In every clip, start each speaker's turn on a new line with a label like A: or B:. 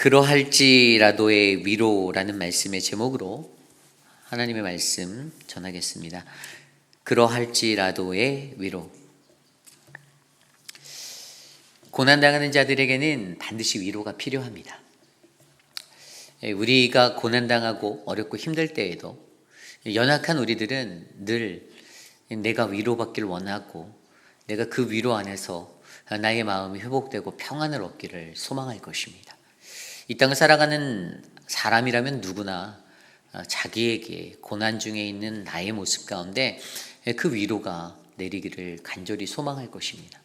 A: 그러할지라도의 위로라는 말씀의 제목으로 하나님의 말씀 전하겠습니다. 그러할지라도의 위로. 고난당하는 자들에게는 반드시 위로가 필요합니다. 우리가 고난당하고 어렵고 힘들 때에도 연약한 우리들은 늘 내가 위로받길 원하고 내가 그 위로 안에서 나의 마음이 회복되고 평안을 얻기를 소망할 것입니다. 이 땅을 살아가는 사람이라면 누구나 자기에게 고난 중에 있는 나의 모습 가운데 그 위로가 내리기를 간절히 소망할 것입니다.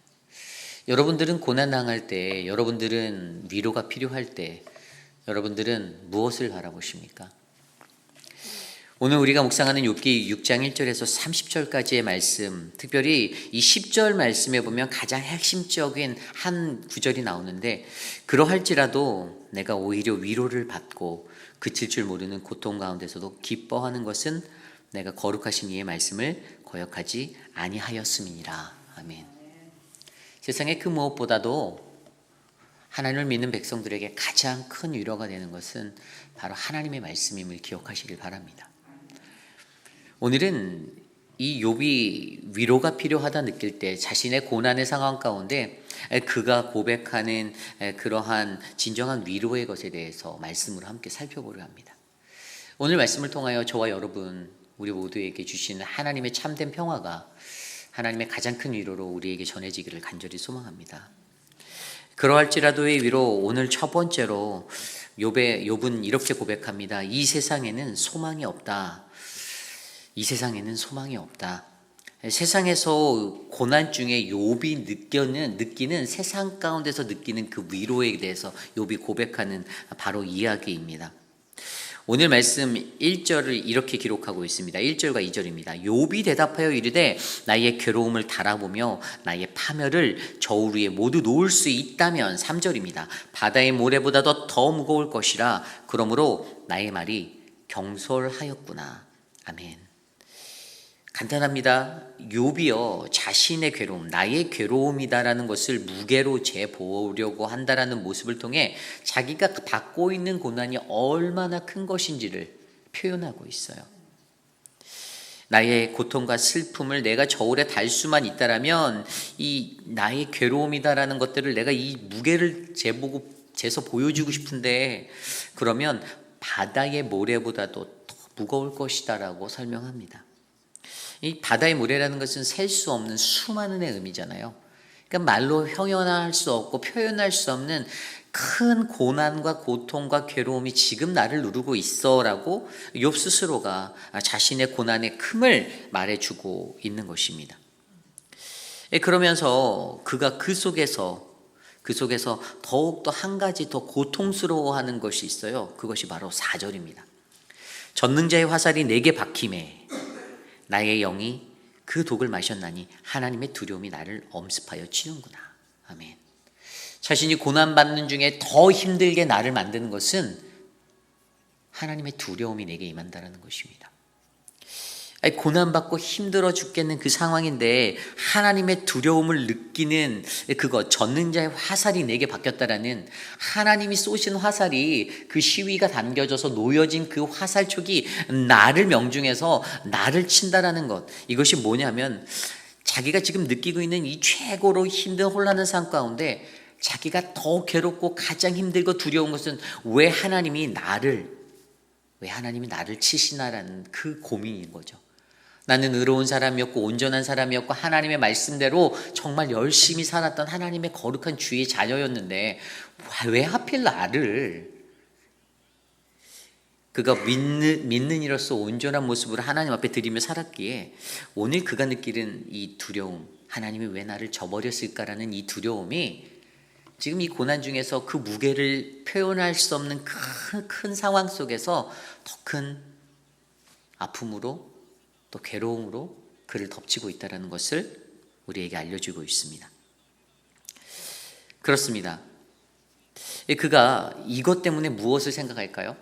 A: 여러분들은 고난 당할 때, 여러분들은 위로가 필요할 때, 여러분들은 무엇을 바라보십니까? 오늘 우리가 묵상하는 욥기 6장 1절에서 30절까지의 말씀, 특별히 이 10절 말씀에 보면 가장 핵심적인 한 구절이 나오는데, 그러할지라도 내가 오히려 위로를 받고 그칠 줄 모르는 고통 가운데서도 기뻐하는 것은 내가 거룩하신 이의 말씀을 거역하지 아니하였음이니라. 아멘. 세상에 그 무엇보다도 하나님을 믿는 백성들에게 가장 큰 위로가 되는 것은 바로 하나님의 말씀임을 기억하시길 바랍니다. 오늘은 이 욥이 위로가 필요하다 느낄 때 자신의 고난의 상황 가운데 그가 고백하는 그러한 진정한 위로의 것에 대해서 말씀으로 함께 살펴보려 합니다. 오늘 말씀을 통하여 저와 여러분 우리 모두에게 주시는 하나님의 참된 평화가 하나님의 가장 큰 위로로 우리에게 전해지기를 간절히 소망합니다. 그러할지라도의 위로, 오늘 첫 번째로 욥은 이렇게 고백합니다. 이 세상에는 소망이 없다. 이 세상에는 소망이 없다. 세상에서 고난 중에 욥이 느끼는 세상 가운데서 느끼는 그 위로에 대해서 욥이 고백하는 바로 이야기입니다. 오늘 말씀 1절을 이렇게 기록하고 있습니다. 1절과 2절입니다. 욥이 대답하여 이르되 나의 괴로움을 달아보며 나의 파멸을 저울 위에 모두 놓을 수 있다면 3절입니다. 바다의 모래보다도 더 무거울 것이라. 그러므로 나의 말이 경솔하였구나. 아멘. 간단합니다. 욥이요, 자신의 괴로움, 나의 괴로움이다라는 것을 무게로 재보려고 한다라는 모습을 통해 자기가 받고 있는 고난이 얼마나 큰 것인지를 표현하고 있어요. 나의 고통과 슬픔을 내가 저울에 달 수만 있다라면 이 나의 괴로움이다라는 것들을 내가 이 무게를 재서 보여주고 싶은데, 그러면 바다의 모래보다도 더 무거울 것이다라고 설명합니다. 이 바다의 모래라는 것은 셀 수 없는 수많은의 의미잖아요. 그러니까 말로 형용할 수 없고 표현할 수 없는 큰 고난과 고통과 괴로움이 지금 나를 누르고 있어라고 욥 스스로가 자신의 고난의 큼을 말해주고 있는 것입니다. 그러면서 그가 그 속에서 더욱더 한 가지 더 고통스러워하는 것이 있어요. 그것이 바로 4절입니다. 전능자의 화살이 내게 박힘에 나의 영이 그 독을 마셨나니 하나님의 두려움이 나를 엄습하여 치는구나. 아멘. 자신이 고난받는 중에 더 힘들게 나를 만드는 것은 하나님의 두려움이 내게 임한다는 것입니다. 고난받고 힘들어 죽겠는 그 상황인데 하나님의 두려움을 느끼는 그것, 전능자의 화살이 내게 바뀌었다라는, 하나님이 쏘신 화살이 그 시위가 당겨져서 놓여진 그 화살촉이 나를 명중해서 나를 친다라는 것, 이것이 뭐냐면 자기가 지금 느끼고 있는 이 최고로 힘든 혼란한 상황 가운데 자기가 더 괴롭고 가장 힘들고 두려운 것은 왜 하나님이 나를 치시나라는 그 고민인 거죠. 나는 의로운 사람이었고 온전한 사람이었고 하나님의 말씀대로 정말 열심히 살았던 하나님의 거룩한 주의 자녀였는데 왜 하필 나를, 그가 믿는 이로서 온전한 모습으로 하나님 앞에 드리며 살았기에 오늘 그가 느끼는 이 두려움, 하나님이 왜 나를 저버렸을까라는 이 두려움이 지금 이 고난 중에서 그 무게를 표현할 수 없는 큰 상황 속에서 더 큰 아픔으로 또 괴로움으로 그를 덮치고 있다는 것을 우리에게 알려주고 있습니다. 그렇습니다. 그가 이것 때문에 무엇을 생각할까요?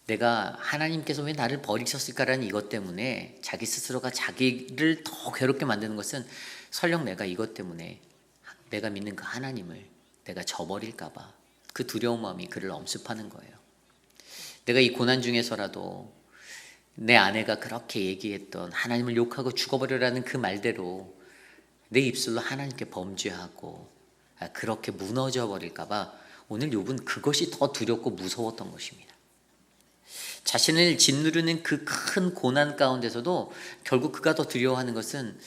A: 내가 하나님께서 왜 나를 버리셨을까라는 이것 때문에 자기 스스로가 자기를 더 괴롭게 만드는 것은 설령 내가 이것 때문에 내가 믿는 그 하나님을 내가 저버릴까 봐 그 두려운 마음이 그를 엄습하는 거예요. 내가 이 고난 중에서라도 내 아내가 그렇게 얘기했던 하나님을 욕하고 죽어버려라는 그 말대로 내 입술로 하나님께 범죄하고 그렇게 무너져 버릴까 봐 오늘 욥은 그것이 더 두렵고 무서웠던 것입니다. 자신을 짓누르는 그 큰 고난 가운데서도 결국 그가 더 두려워하는 것은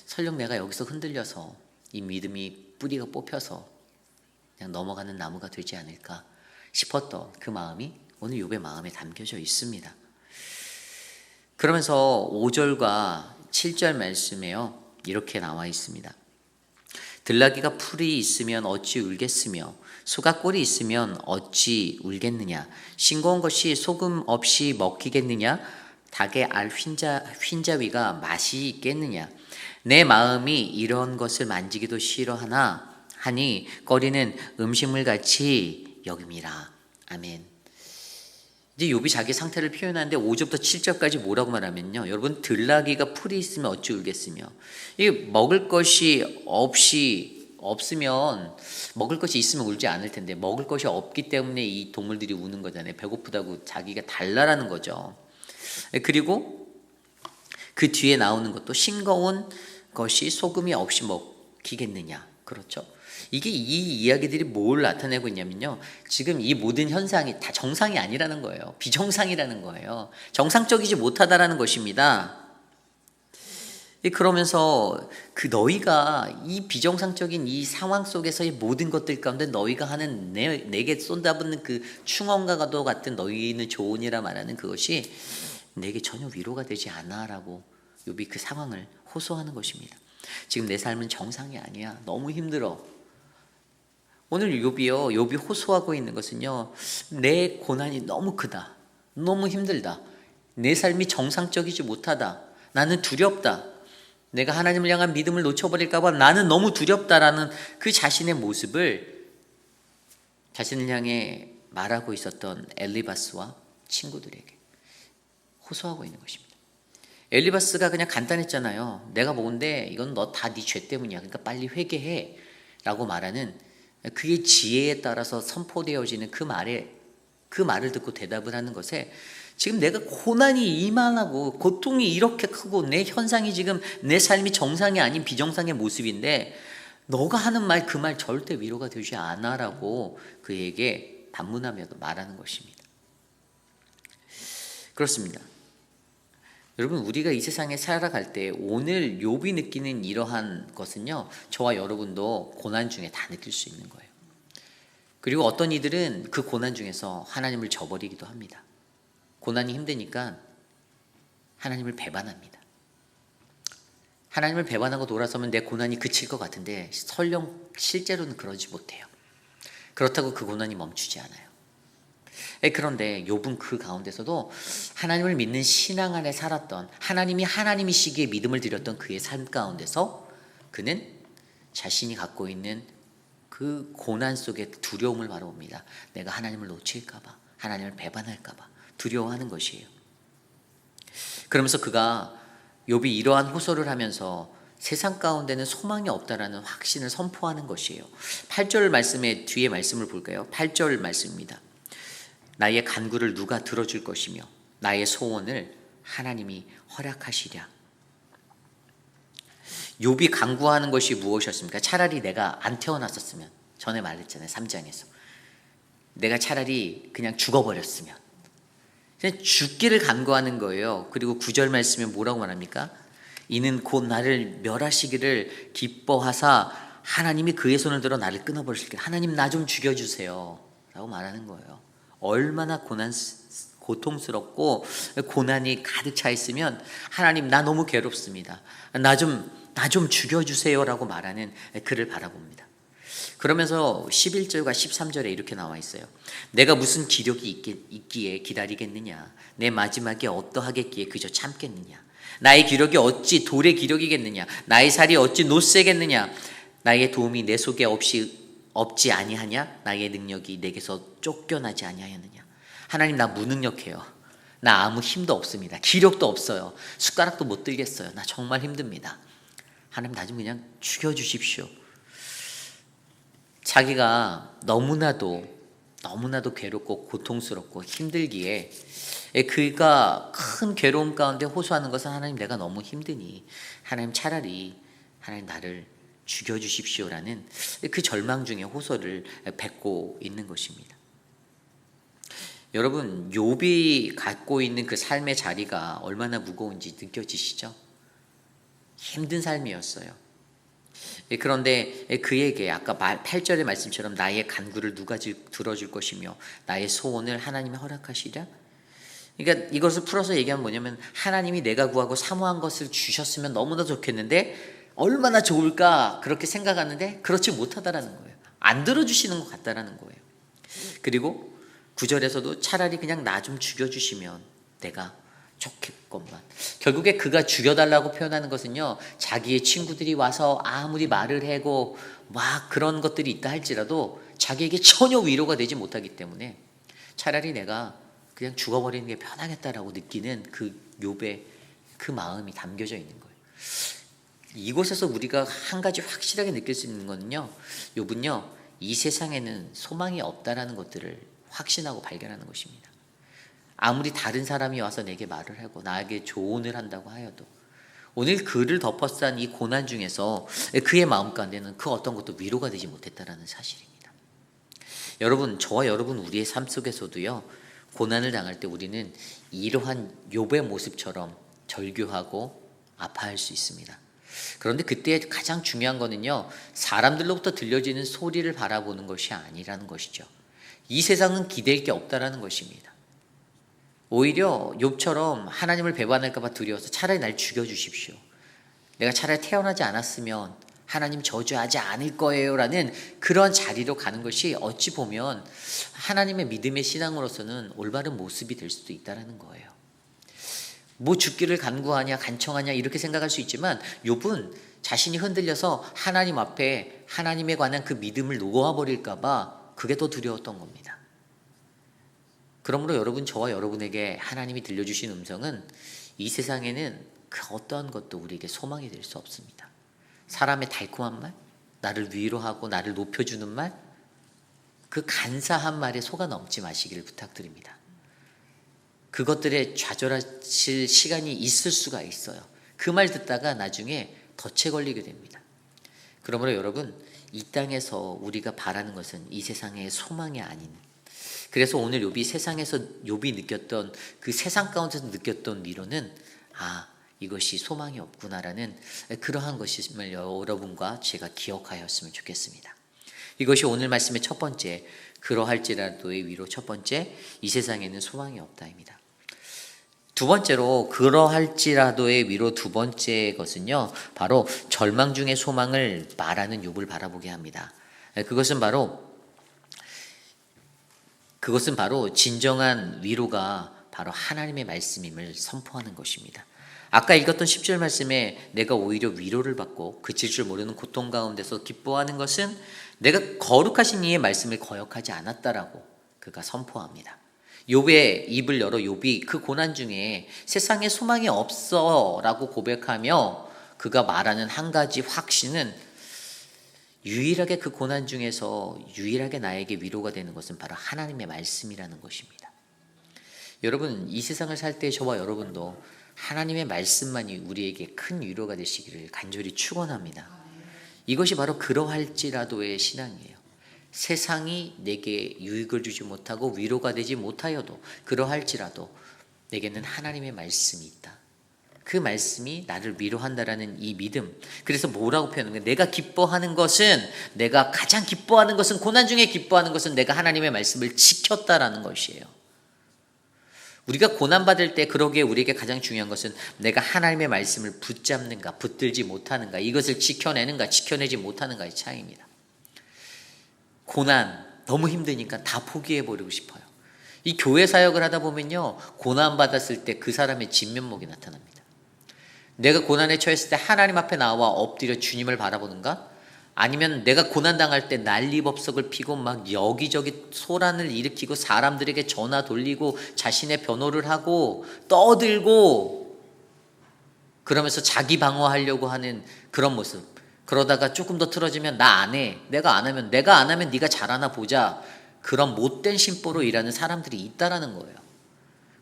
A: 설령 내가 여기서 흔들려서 이 믿음이 뿌리가 뽑혀서 그냥 넘어가는 나무가 되지 않을까 싶었던 그 마음이 오늘 욥의 마음에 담겨져 있습니다. 그러면서 5절과 7절 말씀에요, 이렇게 나와 있습니다. 들나귀가 풀이 있으면 어찌 울겠으며 소가 꼴이 있으면 어찌 울겠느냐. 싱거운 것이 소금 없이 먹히겠느냐. 닭의 알 휜자위가 맛이 있겠느냐. 내 마음이 이런 것을 만지기도 싫어하나 하니 꺼리는 음식물 같이 여김이라. 아멘. 이제 욥이 자기 상태를 표현하는데 5절부터 7절까지 뭐라고 말하면요, 여러분, 들나귀가 풀이 있으면 어찌 울겠으며, 이게 먹을 것이 없으면, 먹을 것이 있으면 울지 않을 텐데 먹을 것이 없기 때문에 이 동물들이 우는 거잖아요. 배고프다고 자기가 달라라는 거죠. 그리고 그 뒤에 나오는 것도 싱거운 것이 소금이 없이 먹히겠느냐. 그렇죠. 이게 이 이야기들이 뭘 나타내고 있냐면요, 지금 이 모든 현상이 다 정상이 아니라는 거예요. 비정상이라는 거예요. 정상적이지 못하다라는 것입니다. 그러면서 그 너희가 이 비정상적인 이 상황 속에서의 모든 것들 가운데 너희가 하는 내게 쏟아붓는 그 충언과도 같은 너희는 좋으니라 말하는 그것이 내게 전혀 위로가 되지 않아라고 욥이 그 상황을 호소하는 것입니다. 지금 내 삶은 정상이 아니야. 너무 힘들어. 오늘 욥이 호소하고 있는 것은요, 내 고난이 너무 크다. 너무 힘들다. 내 삶이 정상적이지 못하다. 나는 두렵다. 내가 하나님을 향한 믿음을 놓쳐버릴까 봐 나는 너무 두렵다라는 그 자신의 모습을 자신을 향해 말하고 있었던 엘리바스와 친구들에게 호소하고 있는 것입니다. 엘리바스가 그냥 간단했잖아요. 내가 뭔데 이건 너 다 네 죄 때문이야. 그러니까 빨리 회개해 라고 말하는, 그의 지혜에 따라서 선포되어지는 그 말을 듣고 대답을 하는 것에, 지금 내가 고난이 이만하고 고통이 이렇게 크고 내 현상이 지금 내 삶이 정상이 아닌 비정상의 모습인데 너가 하는 말, 그 말 절대 위로가 되지 않아라고 그에게 반문하며도 말하는 것입니다. 그렇습니다. 여러분, 우리가 이 세상에 살아갈 때 오늘 욥이 느끼는 이러한 것은요, 저와 여러분도 고난 중에 다 느낄 수 있는 거예요. 그리고 어떤 이들은 그 고난 중에서 하나님을 저버리기도 합니다. 고난이 힘드니까 하나님을 배반합니다. 하나님을 배반하고 돌아서면 내 고난이 그칠 것 같은데 설령 실제로는 그러지 못해요. 그렇다고 그 고난이 멈추지 않아요. 그런데 욥은 그 가운데서도 하나님을 믿는 신앙 안에 살았던, 하나님이 하나님이시기에 믿음을 드렸던 그의 삶 가운데서 그는 자신이 갖고 있는 그 고난 속의 두려움을 바라봅니다. 내가 하나님을 놓칠까 봐, 하나님을 배반할까 봐 두려워하는 것이에요. 그러면서 그가 욥이 이러한 호소를 하면서 세상 가운데는 소망이 없다라는 확신을 선포하는 것이에요. 8절 말씀의 뒤에 말씀을 볼까요? 8절 말씀입니다. 나의 간구를 누가 들어줄 것이며 나의 소원을 하나님이 허락하시랴. 욥이 간구하는 것이 무엇이었습니까? 차라리 내가 안 태어났었으면, 전에 말했잖아요, 3장에서 내가 차라리 그냥 죽어버렸으면, 그냥 죽기를 간구하는 거예요. 그리고 9절 말씀에 뭐라고 말합니까? 이는 곧 나를 멸하시기를 기뻐하사 하나님이 그의 손을 들어 나를 끊어버리시길, 하나님 나 좀 죽여주세요 라고 말하는 거예요. 얼마나 고통스럽고 고난이 가득 차 있으면 하나님 나 너무 괴롭습니다, 나 좀 죽여주세요 라고 말하는 그를 바라봅니다. 그러면서 11절과 13절에 이렇게 나와 있어요. 내가 무슨 기력이 있기에 기다리겠느냐. 내 마지막에 어떠하겠기에 그저 참겠느냐. 나의 기력이 어찌 돌의 기력이겠느냐. 나의 살이 어찌 노쇠겠느냐. 나의 도움이 내 속에 없지 아니하냐. 나의 능력이 내게서 쫓겨나지 아니하였느냐. 하나님 나 무능력해요. 나 아무 힘도 없습니다. 기력도 없어요. 숟가락도 못 들겠어요. 나 정말 힘듭니다. 하나님 나 좀 그냥 죽여주십시오. 자기가 너무나도 너무나도 괴롭고 고통스럽고 힘들기에 그가 큰 괴로움 가운데 호소하는 것은 하나님 내가 너무 힘드니 하나님 차라리 하나님 나를 죽여주십시오라는 그 절망 중에 호소를 뱉고 있는 것입니다. 여러분 욥이 갖고 있는 그 삶의 자리가 얼마나 무거운지 느껴지시죠? 힘든 삶이었어요. 그런데 그에게 아까 8절의 말씀처럼 나의 간구를 누가 들어줄 것이며 나의 소원을 하나님이 허락하시랴? 그러니까 이것을 풀어서 얘기하면 뭐냐면 하나님이 내가 구하고 사모한 것을 주셨으면 너무나 좋겠는데 얼마나 좋을까 그렇게 생각하는데 그렇지 못하다라는 거예요. 안 들어주시는 것 같다라는 거예요. 그리고 9절에서도 차라리 그냥 나 좀 죽여주시면 내가 좋겠건만. 결국에 그가 죽여달라고 표현하는 것은요, 자기의 친구들이 와서 아무리 말을 하고 막 그런 것들이 있다 할지라도 자기에게 전혀 위로가 되지 못하기 때문에 차라리 내가 그냥 죽어버리는 게 편하겠다라고 느끼는 그 욥의 그 마음이 담겨져 있는 거예요. 이곳에서 우리가 한 가지 확실하게 느낄 수 있는 거는요, 욥은요 이 세상에는 소망이 없다라는 것들을 확신하고 발견하는 것입니다. 아무리 다른 사람이 와서 내게 말을 하고 나에게 조언을 한다고 하여도 오늘 그를 덮어싼 이 고난 중에서 그의 마음 가운데는 그 어떤 것도 위로가 되지 못했다라는 사실입니다. 여러분, 저와 여러분 우리의 삶 속에서도요, 고난을 당할 때 우리는 이러한 욥의 모습처럼 절규하고 아파할 수 있습니다. 그런데 그때 가장 중요한 거는요, 사람들로부터 들려지는 소리를 바라보는 것이 아니라는 것이죠. 이 세상은 기댈 게 없다라는 것입니다. 오히려 욥처럼 하나님을 배반할까 봐 두려워서 차라리 날 죽여주십시오. 내가 차라리 태어나지 않았으면 하나님 저주하지 않을 거예요 라는 그런 자리로 가는 것이 어찌 보면 하나님의 믿음의 신앙으로서는 올바른 모습이 될 수도 있다는 거예요. 뭐 죽기를 간구하냐 간청하냐 이렇게 생각할 수 있지만 욥은 자신이 흔들려서 하나님 앞에 하나님에 관한 그 믿음을 놓아버릴까 봐 그게 더 두려웠던 겁니다. 그러므로 여러분, 저와 여러분에게 하나님이 들려주신 음성은 이 세상에는 그 어떠한 것도 우리에게 소망이 될 수 없습니다. 사람의 달콤한 말, 나를 위로하고 나를 높여주는 말, 그 간사한 말에 속아 넘지 마시기를 부탁드립니다. 그것들에 좌절하실 시간이 있을 수가 있어요. 그 말 듣다가 나중에 덫에 걸리게 됩니다. 그러므로 여러분, 이 땅에서 우리가 바라는 것은 이 세상의 소망이 아닌, 그래서 오늘 욥이 세상에서 욥이 느꼈던 그 세상 가운데서 느꼈던 위로는 이것이 소망이 없구나라는 그러한 것임을 여러분과 제가 기억하였으면 좋겠습니다. 이것이 오늘 말씀의 첫 번째, 그러할지라도의 위로 첫 번째, 이 세상에는 소망이 없다입니다. 두 번째로 그러할지라도의 위로 두 번째 것은요, 바로 절망 중의 소망을 말하는 욥을 바라보게 합니다. 그것은 바로 진정한 위로가 바로 하나님의 말씀임을 선포하는 것입니다. 아까 읽었던 10절 말씀에 내가 오히려 위로를 받고 그칠 줄 모르는 고통 가운데서 기뻐하는 것은 내가 거룩하신 이의 말씀을 거역하지 않았다라고 그가 선포합니다. 욥의 입을 열어 욥이 그 고난 중에 세상에 소망이 없어라고 고백하며 그가 말하는 한 가지 확신은 유일하게 그 고난 중에서 유일하게 나에게 위로가 되는 것은 바로 하나님의 말씀이라는 것입니다. 여러분, 이 세상을 살 때 저와 여러분도 하나님의 말씀만이 우리에게 큰 위로가 되시기를 간절히 축원합니다. 이것이 바로 그러할지라도의 신앙이에요. 세상이 내게 유익을 주지 못하고 위로가 되지 못하여도 그러할지라도 내게는 하나님의 말씀이 있다. 그 말씀이 나를 위로한다라는 이 믿음. 그래서 뭐라고 표현하는 거예요? 내가 가장 기뻐하는 것은, 고난 중에 기뻐하는 것은 내가 하나님의 말씀을 지켰다라는 것이에요. 우리가 고난받을 때 그러기에 우리에게 가장 중요한 것은 내가 하나님의 말씀을 붙잡는가 붙들지 못하는가, 이것을 지켜내는가 지켜내지 못하는가의 차이입니다. 고난 너무 힘드니까 다 포기해버리고 싶어요. 이 교회 사역을 하다 보면요, 고난받았을 때 그 사람의 진면목이 나타납니다. 내가 고난에 처했을 때 하나님 앞에 나와 엎드려 주님을 바라보는가? 아니면 내가 고난당할 때 난리법석을 피고 막 여기저기 소란을 일으키고 사람들에게 전화 돌리고 자신의 변호를 하고 떠들고 그러면서 자기 방어하려고 하는 그런 모습. 그러다가 조금 더 틀어지면 나 안 해. 내가 안 하면 네가 잘하나 보자. 그런 못된 심보로 일하는 사람들이 있다라는 거예요.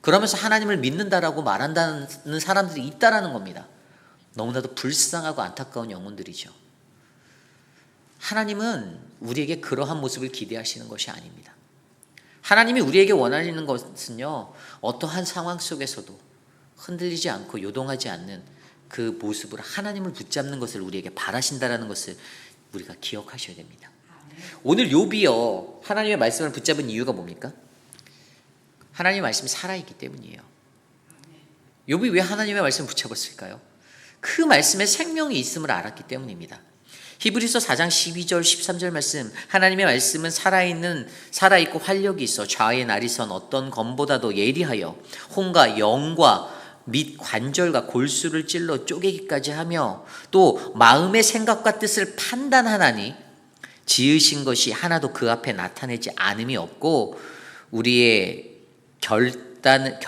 A: 그러면서 하나님을 믿는다라고 말한다는 사람들이 있다라는 겁니다. 너무나도 불쌍하고 안타까운 영혼들이죠. 하나님은 우리에게 그러한 모습을 기대하시는 것이 아닙니다. 하나님이 우리에게 원하시는 것은요, 어떠한 상황 속에서도 흔들리지 않고 요동하지 않는 그 모습으로 하나님을 붙잡는 것을 우리에게 바라신다라는 것을 우리가 기억하셔야 됩니다. 오늘 욥이요, 하나님의 말씀을 붙잡은 이유가 뭡니까? 하나님의 말씀이 살아있기 때문이에요. 욥이 왜 하나님의 말씀을 붙잡았을까요? 그 말씀에 생명이 있음을 알았기 때문입니다. 히브리서 4장 12절 13절 말씀, 하나님의 말씀은 살아있고 활력이 있어 좌의 날이선 어떤 검보다도 예리하여 혼과 영과 및 관절과 골수를 찔러 쪼개기까지 하며 또 마음의 생각과 뜻을 판단하나니 지으신 것이 하나도 그 앞에 나타내지 않음이 없고 우리의 결단을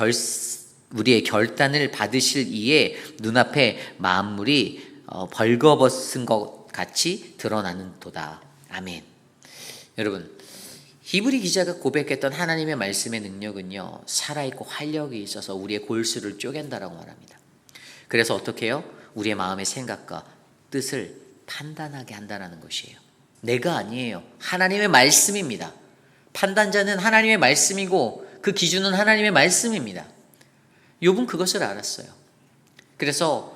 A: 받으실 이에 눈앞에 만물이 벌거벗은 것 같이 드러나는도다. 아멘. 여러분, 히브리 기자가 고백했던 하나님의 말씀의 능력은요, 살아있고 활력이 있어서 우리의 골수를 쪼갠다라고 말합니다. 그래서 어떻게 해요? 우리의 마음의 생각과 뜻을 판단하게 한다는 것이에요. 내가 아니에요. 하나님의 말씀입니다. 판단자는 하나님의 말씀이고 그 기준은 하나님의 말씀입니다. 욥은 그것을 알았어요. 그래서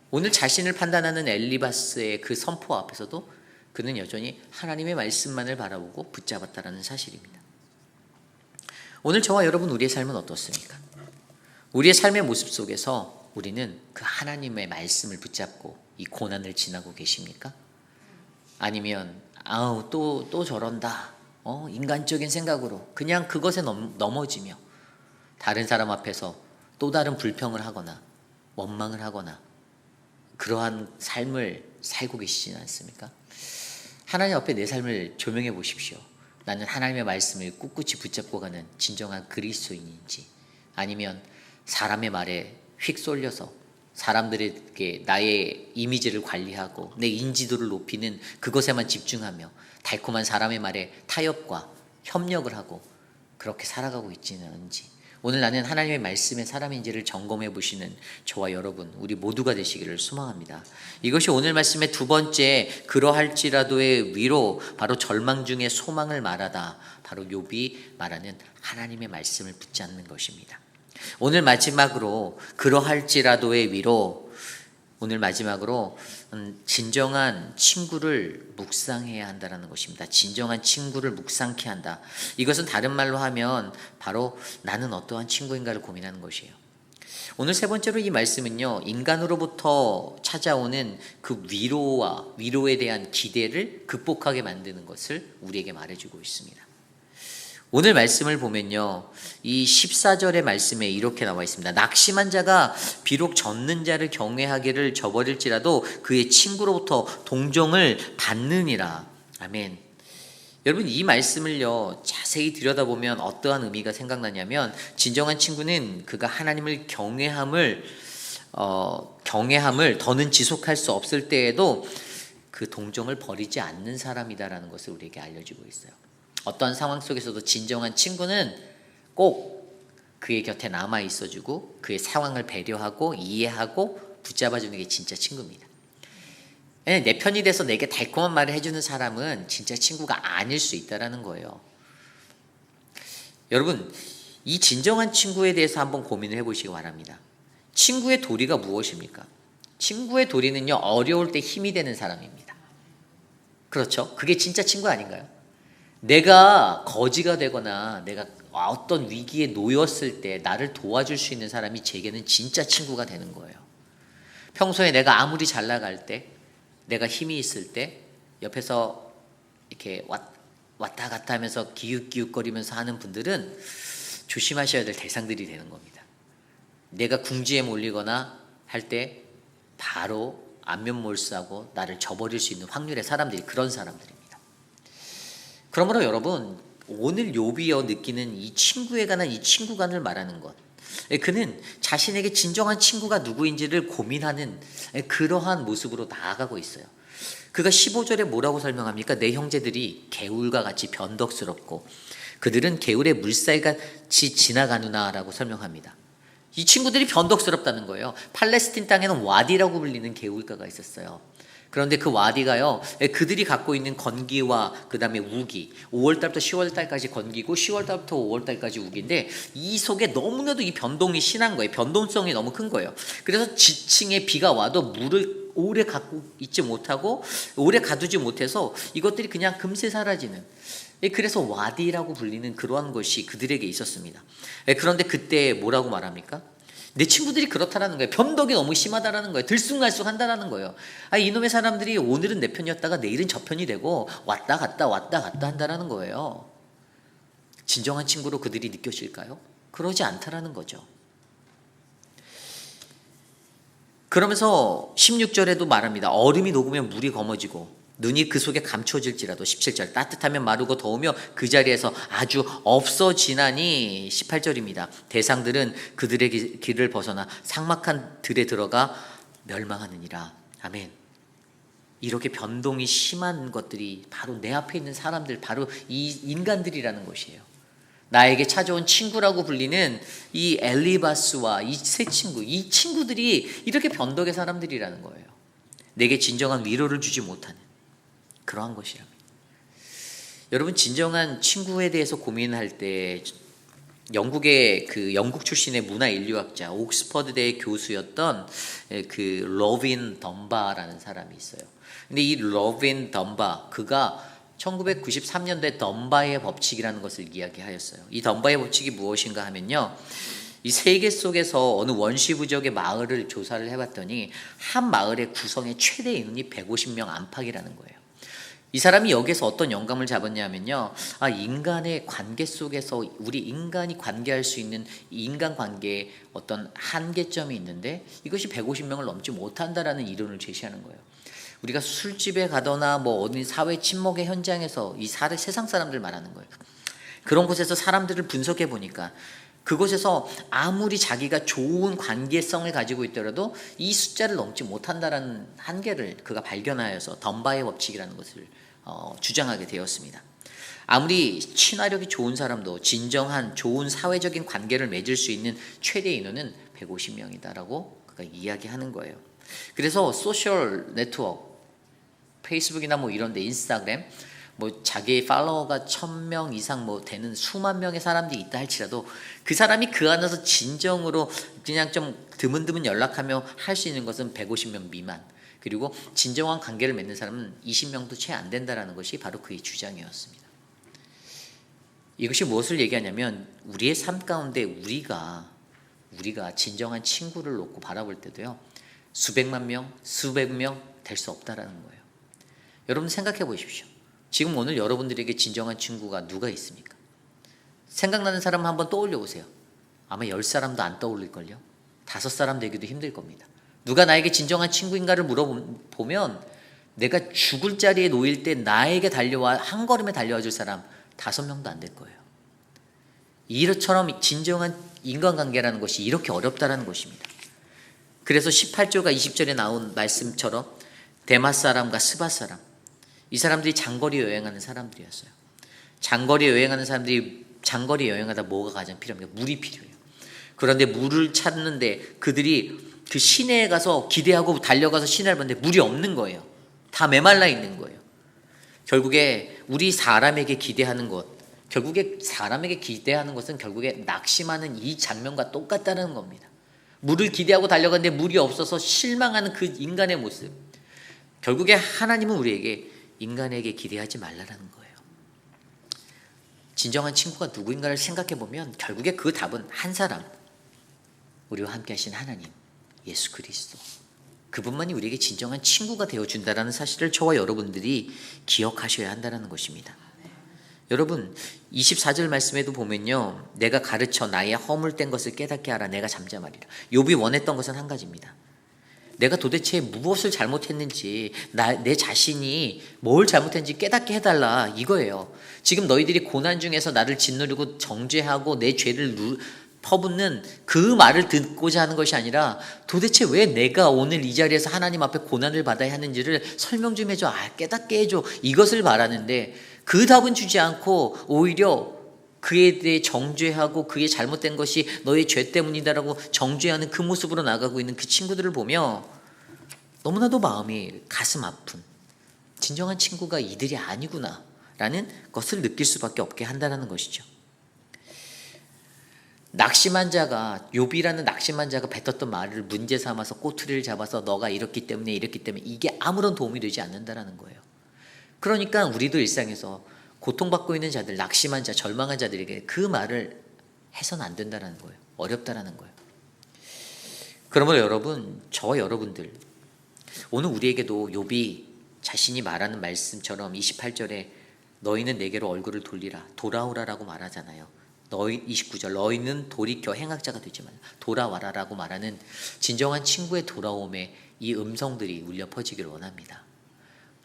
A: 오늘 자신을 판단하는 엘리바스의 그 선포 앞에서도 그는 여전히 하나님의 말씀만을 바라보고 붙잡았다는 사실입니다. 오늘 저와 여러분, 우리의 삶은 어떻습니까? 우리의 삶의 모습 속에서 우리는 그 하나님의 말씀을 붙잡고 이 고난을 지나고 계십니까? 아니면 또 저런다, 인간적인 생각으로 그냥 그것에 넘어지며 다른 사람 앞에서 또 다른 불평을 하거나 원망을 하거나 그러한 삶을 살고 계시지는 않습니까? 하나님 앞에 내 삶을 조명해 보십시오. 나는 하나님의 말씀을 꿋꿋이 붙잡고 가는 진정한 그리스도인인지, 아니면 사람의 말에 휙 쏠려서 사람들에게 나의 이미지를 관리하고 내 인지도를 높이는 그것에만 집중하며 달콤한 사람의 말에 타협과 협력을 하고 그렇게 살아가고 있지는 않은지, 오늘 나는 하나님의 말씀의 사람인지를 점검해 보시는 저와 여러분, 우리 모두가 되시기를 소망합니다. 이것이 오늘 말씀의 두 번째 그러할지라도의 위로, 바로 절망 중에 소망을 말하다, 바로 욥이 말하는 하나님의 말씀을 붙잡는 것입니다. 오늘 마지막으로 그러할지라도의 위로, 오늘 마지막으로 진정한 친구를 묵상해야 한다는 것입니다. 진정한 친구를 묵상케 한다. 이것은 다른 말로 하면 바로 나는 어떠한 친구인가를 고민하는 것이에요. 오늘 세 번째로 이 말씀은요, 인간으로부터 찾아오는 그 위로에 대한 기대를 극복하게 만드는 것을 우리에게 말해주고 있습니다. 오늘 말씀을 보면요, 이 14절의 말씀에 이렇게 나와 있습니다. 낙심한 자가 비록 젖는 자를 경외하기를 저버릴지라도 그의 친구로부터 동정을 받느니라. 아멘. 여러분, 이 말씀을요 자세히 들여다보면 어떠한 의미가 생각나냐면, 진정한 친구는 그가 하나님을 경외함을 더는 지속할 수 없을 때에도 그 동정을 버리지 않는 사람이다라는 것을 우리에게 알려주고 있어요. 어떤 상황 속에서도 진정한 친구는 꼭 그의 곁에 남아 있어주고 그의 상황을 배려하고 이해하고 붙잡아주는 게 진짜 친구입니다. 내 편이 돼서 내게 달콤한 말을 해주는 사람은 진짜 친구가 아닐 수 있다는 거예요. 여러분, 이 진정한 친구에 대해서 한번 고민을 해보시기 바랍니다. 친구의 도리가 무엇입니까? 친구의 도리는요, 어려울 때 힘이 되는 사람입니다. 그렇죠? 그게 진짜 친구 아닌가요? 내가 거지가 되거나 내가 어떤 위기에 놓였을 때 나를 도와줄 수 있는 사람이 제게는 진짜 친구가 되는 거예요. 평소에 내가 아무리 잘 나갈 때, 내가 힘이 있을 때 옆에서 이렇게 왔다 갔다 하면서 기웃기웃거리면서 하는 분들은 조심하셔야 될 대상들이 되는 겁니다. 내가 궁지에 몰리거나 할 때 바로 안면몰수하고 나를 저버릴 수 있는 확률의 사람들이 그런 사람들입니다. 그러므로 여러분, 오늘 욥이여 느끼는 이 친구에 관한 이 친구관을 말하는 것, 그는 자신에게 진정한 친구가 누구인지를 고민하는 그러한 모습으로 나아가고 있어요. 그가 15절에 뭐라고 설명합니까? 내 형제들이 개울과 같이 변덕스럽고 그들은 개울의 물살같이 지나가누나라고 설명합니다. 이 친구들이 변덕스럽다는 거예요. 팔레스틴 땅에는 와디라고 불리는 개울가가 있었어요. 그런데 그 와디가요, 그들이 갖고 있는 건기와 그 다음에 우기, 5월달부터 10월달까지 건기고 10월달부터 5월달까지 우기인데 이 속에 너무나도 이 변동이 심한 거예요. 변동성이 너무 큰 거예요. 그래서 지층에 비가 와도 물을 오래 갖고 있지 못하고 오래 가두지 못해서 이것들이 그냥 금세 사라지는, 그래서 와디라고 불리는 그러한 것이 그들에게 있었습니다. 그런데 그때 뭐라고 말합니까? 내 친구들이 그렇다라는 거예요. 변덕이 너무 심하다라는 거예요. 들쑥날쑥 한다라는 거예요. 이놈의 사람들이 오늘은 내 편이었다가 내일은 저 편이 되고 왔다 갔다 한다라는 거예요. 진정한 친구로 그들이 느껴질까요? 그러지 않다라는 거죠. 그러면서 16절에도 말합니다. 얼음이 녹으면 물이 검어지고 눈이 그 속에 감춰질지라도 17절 따뜻하면 마르고 더우며 그 자리에서 아주 없어지나니 18절입니다. 대상들은 그들의 길을 벗어나 삭막한 들에 들어가 멸망하느니라. 아멘. 이렇게 변동이 심한 것들이 바로 내 앞에 있는 사람들, 바로 이 인간들이라는 것이에요. 나에게 찾아온 친구라고 불리는 이 엘리바스와 이 세 친구, 이 친구들이 이렇게 변덕의 사람들이라는 거예요. 내게 진정한 위로를 주지 못하는 그러한 것이랍니다. 여러분, 진정한 친구에 대해서 고민할 때 영국의 영국 출신의 문화 인류학자, 옥스퍼드대 교수였던 그 로빈 덤바라는 사람이 있어요. 근데 이 로빈 덤바, 그가 1993년도에 덤바의 법칙이라는 것을 이야기하였어요. 이 덤바의 법칙이 무엇인가 하면요, 이 세계 속에서 어느 원시 부족의 마을을 조사를 해봤더니 한 마을의 구성의 최대 인원이 150명 안팎이라는 거예요. 이 사람이 여기서 어떤 영감을 잡았냐면요, 인간의 관계 속에서 우리 인간이 관계할 수 있는 인간관계에 어떤 한계점이 있는데 이것이 150명을 넘지 못한다라는 이론을 제시하는 거예요. 우리가 술집에 가거나 어디 사회 친목의 현장에서 이 세상 사람들 말하는 거예요. 그런 곳에서 사람들을 분석해 보니까 그곳에서 아무리 자기가 좋은 관계성을 가지고 있더라도 이 숫자를 넘지 못한다라는 한계를 그가 발견하여서 덤바의 법칙이라는 것을 주장하게 되었습니다. 아무리 친화력이 좋은 사람도 진정한 좋은 사회적인 관계를 맺을 수 있는 최대 인원은 150명이다라고 그가 이야기하는 거예요. 그래서 소셜 네트워크, 페이스북이나 이런 데, 인스타그램, 자기의 팔로워가 1000명 이상 되는 수만 명의 사람들이 있다 할지라도 그 사람이 그 안에서 진정으로 그냥 좀 드문드문 연락하며 할 수 있는 것은 150명 미만, 그리고 진정한 관계를 맺는 사람은 20명도 채 안 된다라는 것이 바로 그의 주장이었습니다. 이것이 무엇을 얘기하냐면 우리의 삶 가운데 우리가 진정한 친구를 놓고 바라볼 때도요, 수백만 명, 수백 명 될 수 없다라는 거예요. 여러분 생각해 보십시오. 지금 오늘 여러분들에게 진정한 친구가 누가 있습니까? 생각나는 사람 한번 떠올려 보세요. 아마 10사람도 안 떠올릴걸요. 5사람 되기도 힘들 겁니다. 누가 나에게 진정한 친구인가를 물어보면 내가 죽을 자리에 놓일 때 나에게 달려와 한 걸음에 달려와 줄 사람 5명도 안 될 거예요. 이처럼 진정한 인간관계라는 것이 이렇게 어렵다라는 것입니다. 그래서 18절과 20절에 나온 말씀처럼 데마스 사람과 스바 사람, 이 사람들이 장거리 여행하는 사람들이었어요. 장거리 여행하는 사람들이 장거리 여행하다 뭐가 가장 필요합니까? 물이 필요해요. 그런데 물을 찾는데 그들이 그 시내에 가서 기대하고 달려가서 시내를 봤는데 물이 없는 거예요. 다 메말라 있는 거예요. 결국에 우리 사람에게 기대하는 것, 결국에 사람에게 기대하는 것은 결국에 낙심하는 이 장면과 똑같다는 겁니다. 물을 기대하고 달려갔는데 물이 없어서 실망하는 그 인간의 모습. 결국에 하나님은 우리에게 인간에게 기대하지 말라는 거예요. 진정한 친구가 누구인가를 생각해 보면 결국에 그 답은 한 사람, 우리와 함께 하신 하나님, 예수 그리스도, 그분만이 우리에게 진정한 친구가 되어준다는 사실을 저와 여러분들이 기억하셔야 한다는 것입니다. 여러분 24절 말씀에도 보면요, 내가 가르쳐 나의 허물된 것을 깨닫게 하라. 내가 잠잠하리라. 욥이 원했던 것은 한 가지입니다. 내가 도대체 무엇을 잘못했는지, 내 자신이 뭘 잘못했는지 깨닫게 해달라, 이거예요. 지금 너희들이 고난 중에서 나를 짓누르고 정죄하고 내 죄를 퍼붓는 그 말을 듣고자 하는 것이 아니라 도대체 왜 내가 오늘 이 자리에서 하나님 앞에 고난을 받아야 하는지를 설명 좀 해줘, 깨닫게 해줘, 이것을 바라는데 그 답은 주지 않고 오히려 그에 대해 정죄하고 그게 잘못된 것이 너의 죄 때문이다라고 정죄하는 그 모습으로 나가고 있는 그 친구들을 보며 너무나도 마음이 가슴 아픈, 진정한 친구가 이들이 아니구나라는 것을 느낄 수밖에 없게 한다는 것이죠. 낙심한 자가, 욥이라는 낙심한 자가 뱉었던 말을 문제 삼아서 꼬투리를 잡아서 너가 이렇기 때문에 이게 아무런 도움이 되지 않는다라는 거예요. 그러니까 우리도 일상에서 고통받고 있는 자들, 낙심한 자, 절망한 자들에게 그 말을 해서는 안 된다라는 거예요. 어렵다라는 거예요. 그러므로 여러분, 저와 여러분들, 오늘 우리에게도 욥이 자신이 말하는 말씀처럼 28절에 너희는 내게로 얼굴을 돌리라, 돌아오라라고 말하잖아요. 29절 너희는 돌이켜 행악자가 되지 말라, 돌아와라라고 말하는 진정한 친구의 돌아옴에 이 음성들이 울려 퍼지기를 원합니다.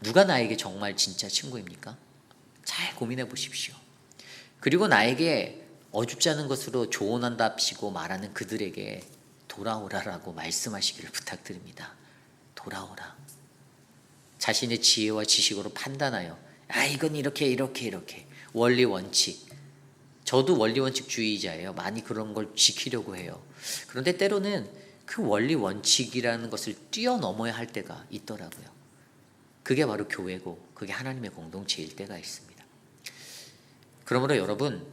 A: 누가 나에게 정말 진짜 친구입니까? 잘 고민해 보십시오. 그리고 나에게 어줍지 않은 것으로 조언한답시고 말하는 그들에게 돌아오라라고 말씀하시기를 부탁드립니다. 돌아오라. 자신의 지혜와 지식으로 판단하여 이건 이렇게 원리 원칙. 저도 원리 원칙주의자예요. 많이 그런 걸 지키려고 해요. 그런데 때로는 그 원리 원칙이라는 것을 뛰어넘어야 할 때가 있더라고요. 그게 바로 교회고 그게 하나님의 공동체일 때가 있습니다. 그러므로 여러분,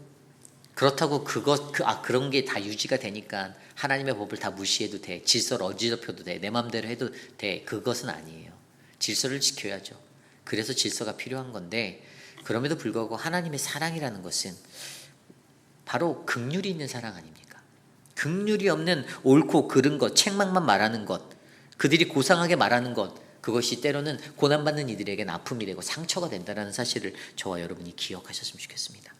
A: 그렇다고 그런 게 다 유지가 되니까 하나님의 법을 다 무시해도 돼, 질서를 어지럽혀도 돼, 내 마음대로 해도 돼, 그것은 아니에요. 질서를 지켜야죠. 그래서 질서가 필요한 건데, 그럼에도 불구하고 하나님의 사랑이라는 것은 바로 긍휼이 있는 사랑 아닙니까? 긍휼이 없는 옳고 그른 것, 책망만 말하는 것, 그들이 고상하게 말하는 것, 그것이 때로는 고난받는 이들에겐 아픔이 되고 상처가 된다는 사실을 저와 여러분이 기억하셨으면 좋겠습니다.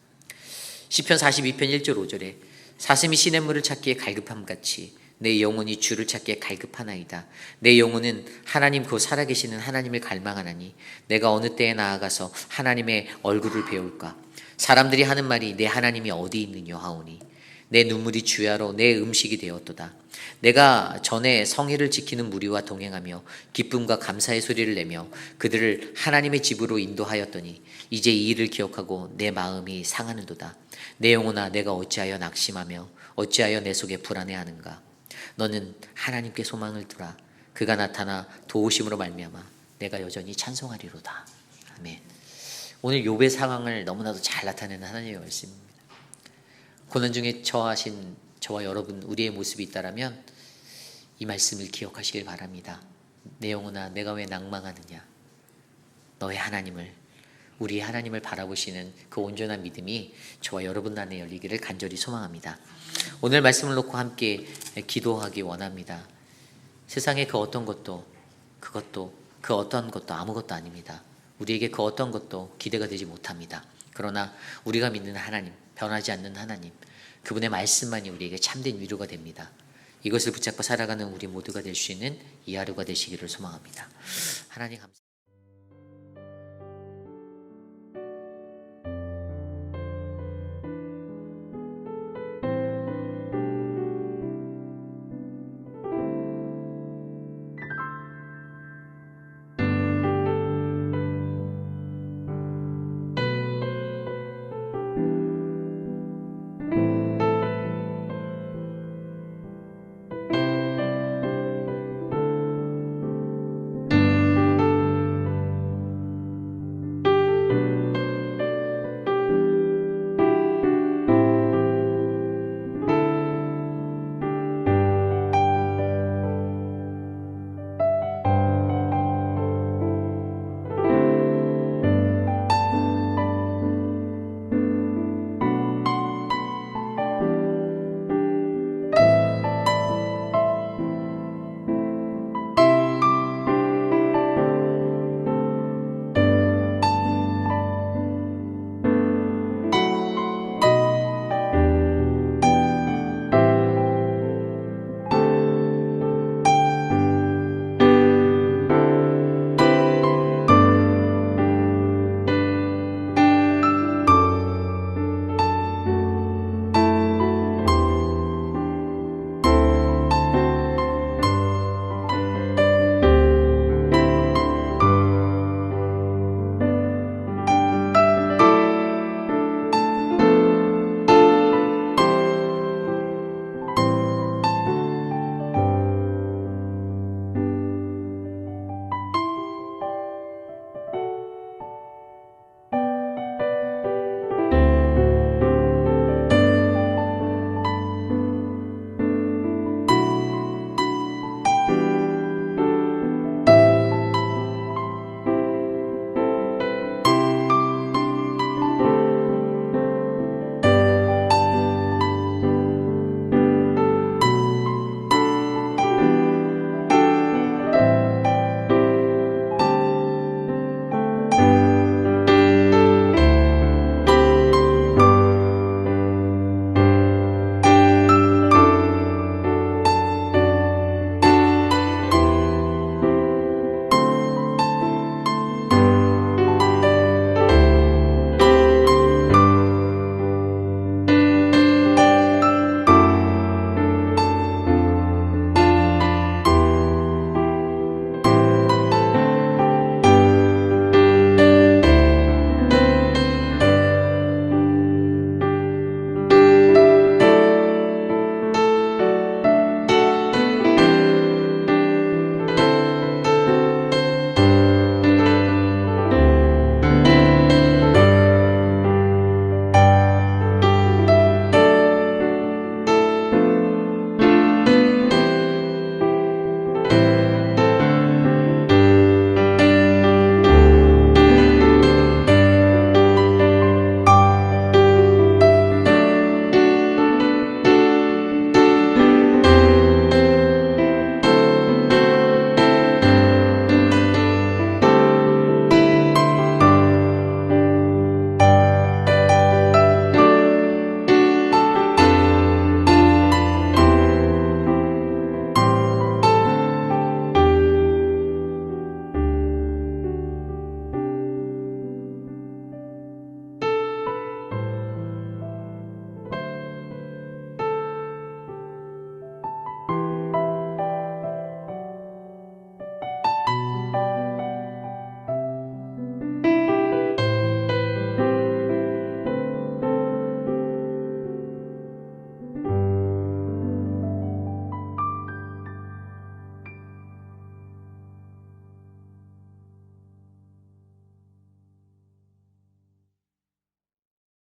A: 시편 42편 1절 5절에 사슴이 시냇물을 찾기에 갈급함같이 내 영혼이 주를 찾기에 갈급하나이다. 내 영혼은 하나님 그 살아계시는 하나님을 갈망하나니 내가 어느 때에 나아가서 하나님의 얼굴을 배울까. 사람들이 하는 말이 내 하나님이 어디 있느냐 하오니 내 눈물이 주야로 내 음식이 되었도다. 내가 전에 성회를 지키는 무리와 동행하며 기쁨과 감사의 소리를 내며 그들을 하나님의 집으로 인도하였더니 이제 이 일을 기억하고 내 마음이 상하는도다. 내 영혼아 내가 어찌하여 낙심하며 어찌하여 내 속에 불안해하는가. 너는 하나님께 소망을 두라. 그가 나타나 도우심으로 말미암아 내가 여전히 찬송하리로다. 아멘. 오늘 욥의 상황을 너무나도 잘 나타내는 하나님의 말씀입니다. 고난 중에 처하신 저와 여러분, 우리의 모습이 있다라면 이 말씀을 기억하시길 바랍니다. 내 영혼아 내가 왜 낭망하느냐. 너의 하나님을, 우리의 하나님을 바라보시는 그 온전한 믿음이 저와 여러분 안에 열리기를 간절히 소망합니다. 오늘 말씀을 놓고 함께 기도하기 원합니다. 세상의 그 어떤 것도 그 어떤 것도 아무것도 아닙니다. 우리에게 그 어떤 것도 기대가 되지 못합니다. 그러나 우리가 믿는 하나님, 변하지 않는 하나님, 그분의 말씀만이 우리에게 참된 위로가 됩니다. 이것을 붙잡고 살아가는 우리 모두가 될 수 있는 이 하루가 되시기를 소망합니다. 하나님 감사합니다.